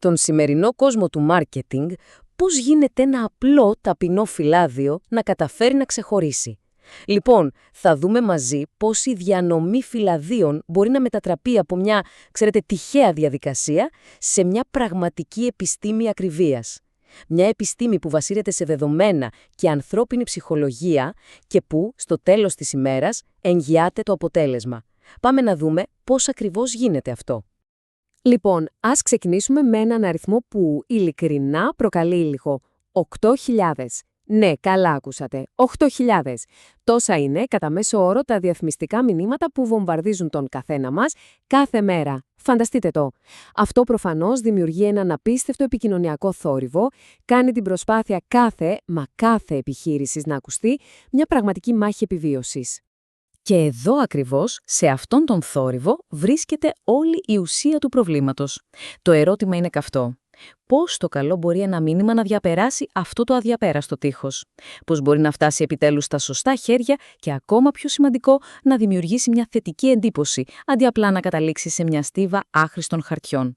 Στον σημερινό κόσμο του μάρκετινγκ, πώς γίνεται ένα απλό ταπεινό φυλάδιο να καταφέρει να ξεχωρίσει. Λοιπόν, θα δούμε μαζί πώς η διανομή φυλαδίων μπορεί να μετατραπεί από μια, τυχαία διαδικασία σε μια πραγματική επιστήμη ακριβίας. Μια επιστήμη που βασίζεται σε δεδομένα και ανθρώπινη ψυχολογία και που, στο τέλος της ημέρας, εγγυάται το αποτέλεσμα. Πάμε να δούμε πώς ακριβώς γίνεται αυτό. Λοιπόν, ας ξεκινήσουμε με έναν αριθμό που ειλικρινά προκαλεί λίγο. 8.000. Ναι, καλά ακούσατε. 8.000. Τόσα είναι κατά μέσο όρο τα διαφημιστικά μηνύματα που βομβαρδίζουν τον καθένα μας κάθε μέρα. Φανταστείτε το. Αυτό προφανώς δημιουργεί έναν απίστευτο επικοινωνιακό θόρυβο, κάνει την προσπάθεια κάθε επιχείρησης να ακουστεί, μια πραγματική μάχη επιβίωσης. Και εδώ ακριβώς, σε αυτόν τον θόρυβο, βρίσκεται όλη η ουσία του προβλήματος. Το ερώτημα είναι καυτό. Πώς το καλό μπορεί ένα μήνυμα να διαπεράσει αυτό το αδιαπέραστο τείχος? Πώς μπορεί να φτάσει επιτέλους στα σωστά χέρια και ακόμα πιο σημαντικό, να δημιουργήσει μια θετική εντύπωση, αντί απλά να καταλήξει σε μια στίβα άχρηστων χαρτιών?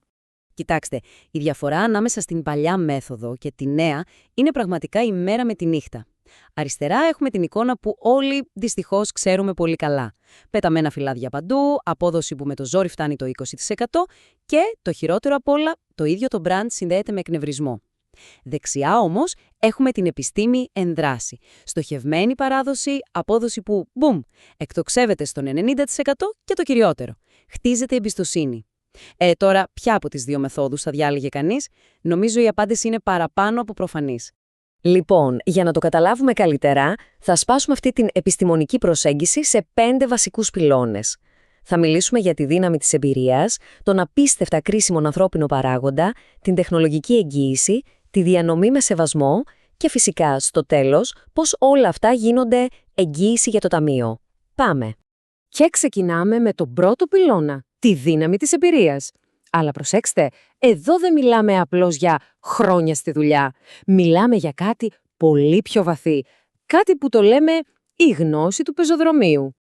Κοιτάξτε, η διαφορά ανάμεσα στην παλιά μέθοδο και τη νέα είναι πραγματικά η μέρα με τη νύχτα. Αριστερά έχουμε την εικόνα που όλοι δυστυχώς ξέρουμε πολύ καλά. Πεταμένα φυλάδια παντού, απόδοση που με το ζόρι φτάνει το 20% και, το χειρότερο απ' όλα, το ίδιο το brand συνδέεται με εκνευρισμό. Δεξιά όμως έχουμε την επιστήμη εν δράση. Στοχευμένη παράδοση, απόδοση που, μπουμ, εκτοξεύεται στον 90% και το κυριότερο, χτίζεται εμπιστοσύνη. Τώρα, ποια από τις δύο μεθόδους θα διάλεγε κανείς? Νομίζω η απάντηση είναι παραπάνω από προφανής. Λοιπόν, για να το καταλάβουμε καλύτερα, θα σπάσουμε αυτή την επιστημονική προσέγγιση σε 5 βασικούς πυλώνες. Θα μιλήσουμε για τη δύναμη της εμπειρίας, τον απίστευτα κρίσιμο ανθρώπινο παράγοντα, την τεχνολογική εγγύηση, τη διανομή με σεβασμό και φυσικά, στο τέλος, πώς όλα αυτά γίνονται εγγύηση για το ταμείο. Πάμε. Και ξεκινάμε με τον πρώτο πυλώνα, τη δύναμη της εμπειρίας. Αλλά προσέξτε, εδώ δεν μιλάμε απλώς για χρόνια στη δουλειά. Μιλάμε για κάτι πολύ πιο βαθύ. Κάτι που το λέμε η γνώση του πεζοδρομίου.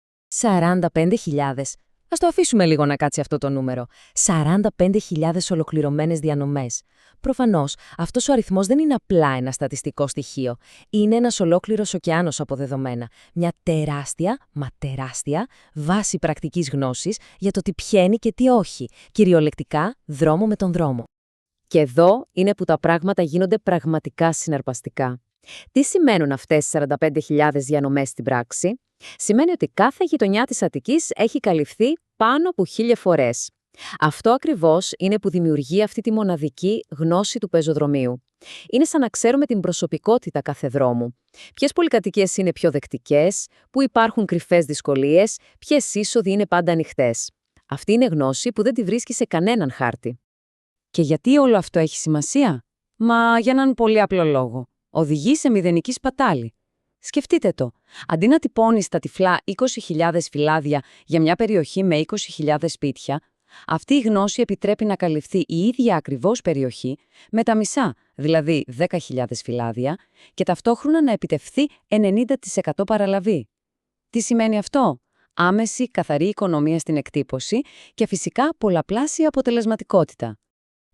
45.000. Ας το αφήσουμε λίγο να κάτσει αυτό το νούμερο. 45.000 ολοκληρωμένες διανομές. Προφανώς, αυτός ο αριθμός δεν είναι απλά ένα στατιστικό στοιχείο. Είναι ένας ολόκληρος ωκεάνος από δεδομένα. Μια τεράστια βάση πρακτικής γνώσης για το τι πιένει και τι όχι. Κυριολεκτικά, δρόμο με τον δρόμο. Και εδώ είναι που τα πράγματα γίνονται πραγματικά συναρπαστικά. Τι σημαίνουν αυτές οι 45.000 διανομές στην πράξη? Σημαίνει ότι κάθε γειτονιά της Αττικής έχει καλυφθεί πάνω από 1.000 φορές. Αυτό ακριβώς είναι που δημιουργεί αυτή τη μοναδική γνώση του πεζοδρομίου. Είναι σαν να ξέρουμε την προσωπικότητα κάθε δρόμου. Ποιες πολυκατοικίες είναι πιο δεκτικές, πού υπάρχουν κρυφές δυσκολίες, ποιες είσοδοι είναι πάντα ανοιχτές. Αυτή είναι γνώση που δεν τη βρίσκει σε κανέναν χάρτη. Και γιατί όλο αυτό έχει σημασία? Μα για έναν πολύ απλό λόγο. Οδηγεί σε μηδενική σπατάλη. Σκεφτείτε το. Αντί να τυπώνεις τα τυφλά 20.000 φυλάδια για μια περιοχή με 20.000 σπίτια, αυτή η γνώση επιτρέπει να καλυφθεί η ίδια ακριβώς περιοχή με τα μισά, δηλαδή 10.000 φυλάδια, και ταυτόχρονα να επιτευχθεί 90% παραλαβή. Τι σημαίνει αυτό? Άμεση, καθαρή οικονομία στην εκτύπωση και φυσικά πολλαπλάσια αποτελεσματικότητα.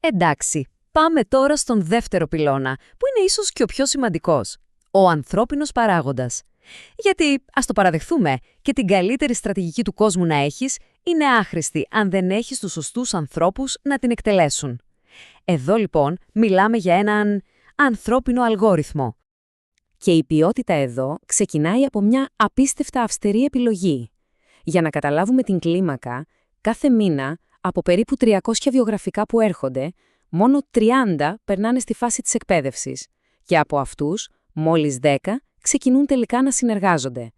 Εντάξει, πάμε τώρα στον δεύτερο πυλώνα, που είναι ίσως και ο πιο σημαντικός. Ο ανθρώπινος παράγοντας. Γιατί, ας το παραδεχθούμε, και την καλύτερη στρατηγική του κόσμου να έχεις, είναι άχρηστη αν δεν έχεις τους σωστούς ανθρώπους να την εκτελέσουν. Εδώ λοιπόν μιλάμε για έναν ανθρώπινο αλγόριθμο. Και η ποιότητα εδώ ξεκινάει από μια απίστευτα αυστηρή επιλογή. Για να καταλάβουμε την κλίμακα, κάθε μήνα από περίπου 300 βιογραφικά που έρχονται, μόνο 30 περνάνε στη φάση της εκπαίδευσης. Και από αυτούς, μόλις 10 ξεκινούν τελικά να συνεργάζονται.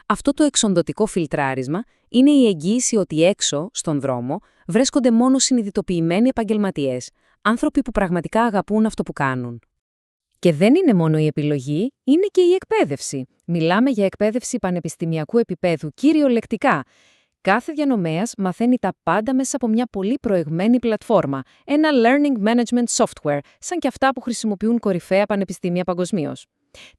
Αυτό το εξοντωτικό φιλτράρισμα είναι η εγγύηση ότι έξω, στον δρόμο, βρίσκονται μόνο συνειδητοποιημένοι επαγγελματίες, άνθρωποι που πραγματικά αγαπούν αυτό που κάνουν. Και δεν είναι μόνο η επιλογή, είναι και η εκπαίδευση. Μιλάμε για εκπαίδευση πανεπιστημιακού επίπεδου, κυριολεκτικά. Κάθε διανομέας μαθαίνει τα πάντα μέσα από μια πολύ προηγμένη πλατφόρμα, ένα learning management software, σαν και αυτά που χρησιμοποιούν κορυφαία πανεπιστήμια παγκοσμίως.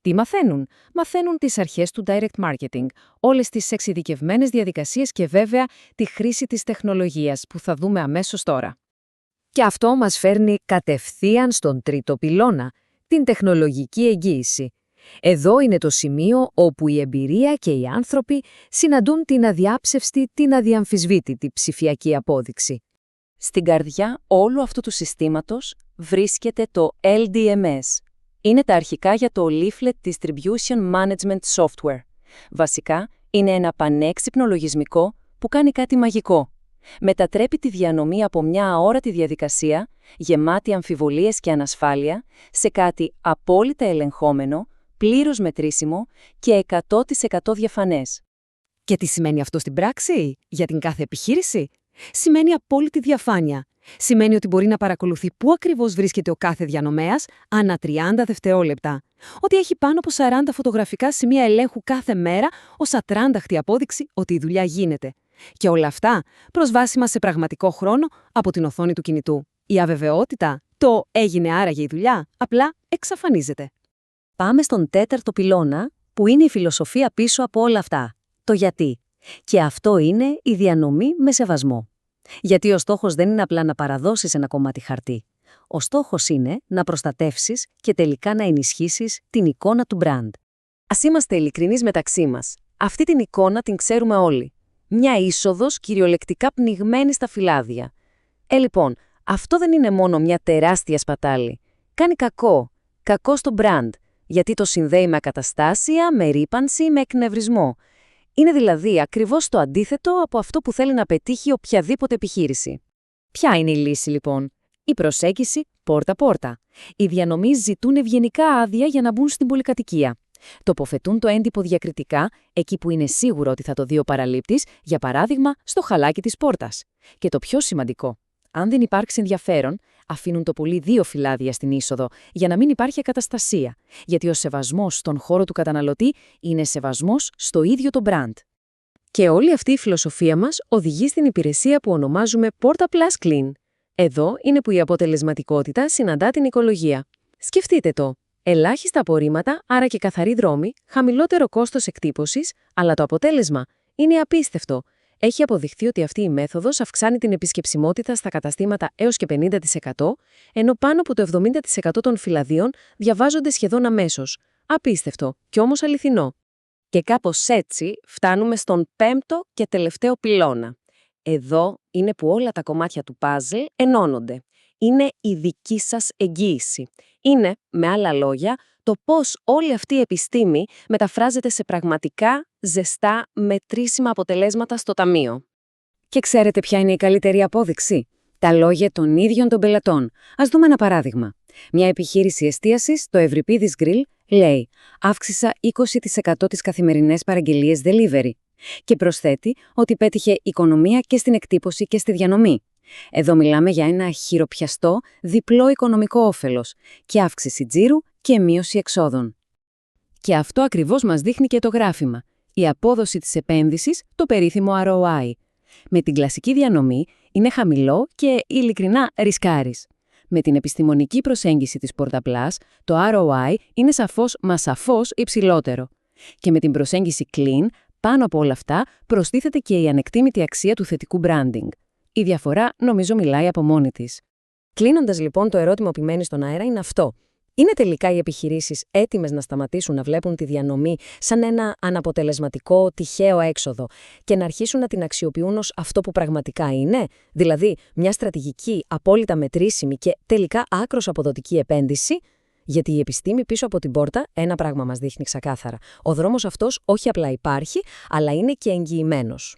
Τι μαθαίνουν? Μαθαίνουν τις αρχές του direct marketing, όλες τις εξειδικευμένες διαδικασίες και βέβαια τη χρήση της τεχνολογίας που θα δούμε αμέσως τώρα. Και αυτό μας φέρνει κατευθείαν στον τρίτο πυλώνα, την τεχνολογική εγγύηση. Εδώ είναι το σημείο όπου η εμπειρία και οι άνθρωποι συναντούν την αδιάψευστη, την αδιαμφισβήτητη ψηφιακή απόδειξη. Στην καρδιά όλου αυτού του συστήματος βρίσκεται το LDMS. Είναι τα αρχικά για το Leaflet Distribution Management Software. Βασικά, είναι ένα πανέξυπνο λογισμικό που κάνει κάτι μαγικό. Μετατρέπει τη διανομή από μια αόρατη διαδικασία, γεμάτη αμφιβολίες και ανασφάλεια, σε κάτι απόλυτα ελεγχόμενο, πλήρως μετρήσιμο και 100% διαφανές. Και τι σημαίνει αυτό στην πράξη για την κάθε επιχείρηση? Σημαίνει απόλυτη διαφάνεια. Σημαίνει ότι μπορεί να παρακολουθεί πού ακριβώς βρίσκεται ο κάθε διανομέας ανά 30 δευτερόλεπτα. Ότι έχει πάνω από 40 φωτογραφικά σημεία ελέγχου κάθε μέρα ως ατράνταχτη απόδειξη ότι η δουλειά γίνεται. Και όλα αυτά προσβάσιμα σε πραγματικό χρόνο από την οθόνη του κινητού. Η αβεβαιότητα, το έγινε άραγε η δουλειά, απλά εξαφανίζεται. Πάμε στον τέταρτο πυλώνα, που είναι η φιλοσοφία πίσω από όλα αυτά. Το γιατί. Και αυτό είναι η διανομή με σεβασμό. Γιατί ο στόχος δεν είναι απλά να παραδώσεις ένα κομμάτι χαρτί. Ο στόχος είναι να προστατεύσεις και τελικά να ενισχύσεις την εικόνα του brand. Ας είμαστε ειλικρινείς μεταξύ μας. Αυτή την εικόνα την ξέρουμε όλοι. Μια είσοδος κυριολεκτικά πνιγμένη στα φυλάδια. Λοιπόν, αυτό δεν είναι μόνο μια τεράστια σπατάλη. Κάνει κακό. Κακό στο brand. Γιατί το συνδέει με ακαταστάσια, με ρύπανση, με εκνευρισμό. Είναι δηλαδή ακριβώς το αντίθετο από αυτό που θέλει να πετύχει οποιαδήποτε επιχείρηση. Ποια είναι η λύση λοιπόν? Η προσέγγιση πόρτα-πόρτα. Οι διανομείς ζητούν ευγενικά άδεια για να μπουν στην πολυκατοικία. Τοποθετούν το έντυπο διακριτικά εκεί που είναι σίγουρο ότι θα το δει ο παραλήπτης, για παράδειγμα στο χαλάκι της πόρτας. Και το πιο σημαντικό, αν δεν υπάρξει ενδιαφέρον, αφήνουν το πολύ 2 φυλάδια στην είσοδο για να μην υπάρχει ακαταστασία, γιατί ο σεβασμός στον χώρο του καταναλωτή είναι σεβασμός στο ίδιο το brand. Και όλη αυτή η φιλοσοφία μας οδηγεί στην υπηρεσία που ονομάζουμε Porta Plus Clean. Εδώ είναι που η αποτελεσματικότητα συναντά την οικολογία. Σκεφτείτε το. Ελάχιστα απορρίμματα, άρα και καθαροί δρόμοι, χαμηλότερο κόστος εκτύπωσης, αλλά το αποτέλεσμα είναι απίστευτο. Έχει αποδειχθεί ότι αυτή η μέθοδος αυξάνει την επισκεψιμότητα στα καταστήματα έως και 50%, ενώ πάνω από το 70% των φυλαδίων διαβάζονται σχεδόν αμέσως. Απίστευτο, κι όμως αληθινό. Και κάπως έτσι φτάνουμε στον 5ο και τελευταίο πυλώνα. Εδώ είναι που όλα τα κομμάτια του παζλ ενώνονται. Είναι η δική σας εγγύηση. Είναι, με άλλα λόγια, το πώς όλη αυτή η επιστήμη μεταφράζεται σε πραγματικά, ζεστά, μετρήσιμα αποτελέσματα στο ταμείο. Και ξέρετε ποια είναι η καλύτερη απόδειξη? Τα λόγια των ίδιων των πελατών. Ας δούμε ένα παράδειγμα. Μια επιχείρηση εστίασης, το Ευρυπίδης Grill, λέει «Αύξησα 20% τις καθημερινές παραγγελίες delivery» και προσθέτει ότι πέτυχε οικονομία και στην εκτύπωση και στη διανομή. Εδώ μιλάμε για ένα χειροπιαστό, διπλό οικονομικό όφελος και αύξηση τζίρου και μείωση εξόδων. Και αυτό ακριβώς μας δείχνει και το γράφημα. Η απόδοση της επένδυσης, το περίφημο ROI. Με την κλασική διανομή είναι χαμηλό και ειλικρινά ρισκάρεις. Με την επιστημονική προσέγγιση της Porta Plus, το ROI είναι σαφώς υψηλότερο. Και με την προσέγγιση Clean, πάνω από όλα αυτά, προστίθεται και η ανεκτήμητη αξία του θετικού branding. Η διαφορά νομίζω μιλάει από μόνη της. Κλείνοντας λοιπόν, το ερώτημα που μένει στον αέρα είναι αυτό. Είναι τελικά οι επιχειρήσεις έτοιμες να σταματήσουν να βλέπουν τη διανομή σαν ένα αναποτελεσματικό, τυχαίο έξοδο και να αρχίσουν να την αξιοποιούν ως αυτό που πραγματικά είναι, δηλαδή μια στρατηγική, απόλυτα μετρήσιμη και τελικά άκρως αποδοτική επένδυση? Γιατί η επιστήμη πίσω από την πόρτα ένα πράγμα μας δείχνει ξεκάθαρα. Ο δρόμος αυτός όχι απλά υπάρχει, αλλά είναι και εγγυημένος.